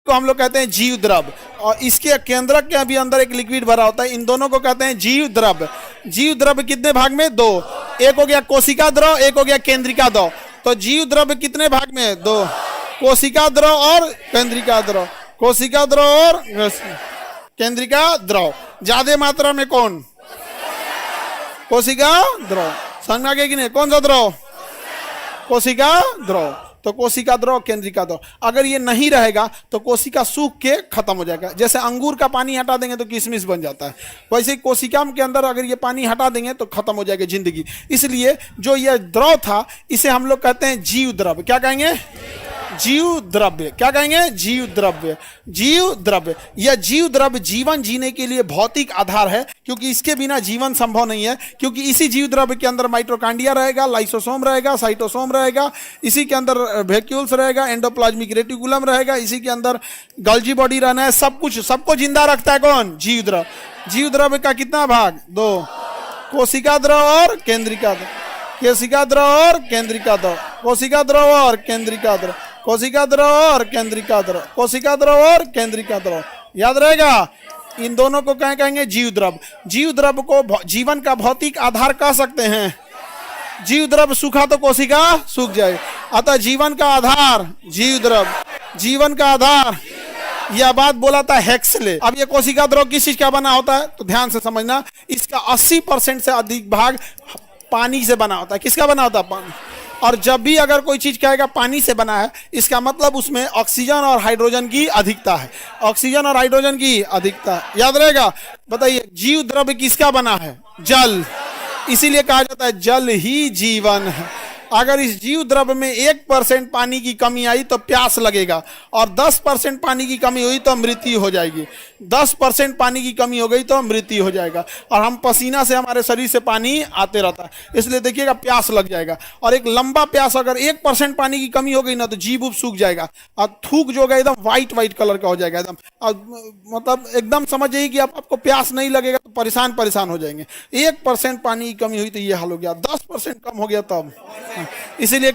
को हम लोग कहते हैं जीव द्रव, और इसके केंद्रक के भी अंदर एक लिक्विड भरा होता है। इन दोनों को कहते हैं जीव द्रव। जीव द्रव कितने भाग में? दो। एक हो गया कोशिका द्रव, एक हो गया केंद्रिका द्रव। तो जीव द्रव कितने भाग में? दो, कोशिका द्रव और केंद्रिका द्रव। कोशिका द्रव और केंद्रिका द्रव। ज्यादा मात्रा में कौन? कोशिका द्रव। समझ में आ गया कि नहीं? कौन सा द्रव? कोशिका द्रव। तो कोशिका द्रव, केंद्रिका द्रव। अगर ये नहीं रहेगा तो कोशिका सूख के खत्म हो जाएगा। जैसे अंगूर का पानी हटा देंगे तो किशमिश बन जाता है, वैसे ही कोशिका के अंदर अगर ये पानी हटा देंगे तो खत्म हो जाएगी जिंदगी। इसलिए जो ये द्रव था इसे हम लोग कहते हैं जीव द्रव्य। क्या कहेंगे? जीव द्रव्य। क्या कहेंगे? जीव द्रव्य। जीव द्रव्य। यह जीव द्रव्य जीवन जीने के लिए भौतिक आधार है, क्योंकि इसके बिना जीवन संभव नहीं है। क्योंकि इसी जीव द्रव्य के अंदर माइटोकांड्रिया रहेगा, लाइसोसोम रहेगा, साइटोसोम रहेगा, इसी के अंदर वैक्यूल्स रहेगा, एंडोप्लाज्मिक रेटिकुलम रहेगा, इसी के अंदर गल्जी बॉडी रहना है। सब कुछ, सबको जिंदा रखता है कौन? जीव द्रव्य। जीव द्रव्य का कितना भाग? दो, कोशिका द्रव और केंद्रिका द्रव। कोशिका द्रव और केंद्रिका द्रव। कोशिका द्रव और केंद्रिका द्रव। कोशिका द्रव और केंद्रिका द्रव। कोशिका द्रव और केंद्रिका द्रव। याद रहेगा? इन दोनों को क्या कहेंगे? जीव द्रव। जीव द्रव को जीवन का भौतिक आधार कह सकते हैं। जीव द्रव सूखा तो कोशिका सूख जाए, अतः जीवन का आधार जीव द्रव। जीवन का आधार, यह बात बोला था हेक्सले। अब ये कोशिका द्रव किस चीज का बना होता है तो ध्यान से समझना। इसका 80% से अधिक भाग पानी से बना होता है। किसका बना होता है? पानी। और जब भी अगर कोई चीज कहेगा पानी से बना है, इसका मतलब उसमें ऑक्सीजन और हाइड्रोजन की अधिकता है। ऑक्सीजन और हाइड्रोजन की अधिकता, याद रहेगा? बताइए, जीव द्रव्य किसका बना है? जल। इसीलिए कहा जाता है जल ही जीवन है। अगर इस जीव द्रव्य में 1% पानी की कमी आई तो प्यास लगेगा, और 10% पानी की कमी हुई तो मृत्यु हो जाएगी। 10% पानी की कमी हो गई तो मृत्यु हो जाएगा। और हम पसीना से, हमारे शरीर से पानी आते रहता है, इसलिए देखिएगा प्यास लग जाएगा। और एक लंबा प्यास, अगर 1% पानी की कमी हो गई ना तो जीभ उब सूख जाएगा, और थूक जो है एकदम व्हाइट कलर का हो जाएगा एकदम। और मतलब एकदम समझ जाइए कि आपको प्यास नहीं लगेगा तो परेशान हो जाएंगे। 1% पानी की कमी हुई तो ये हाल हो गया, 10% कम हो गया तब। इसीलिए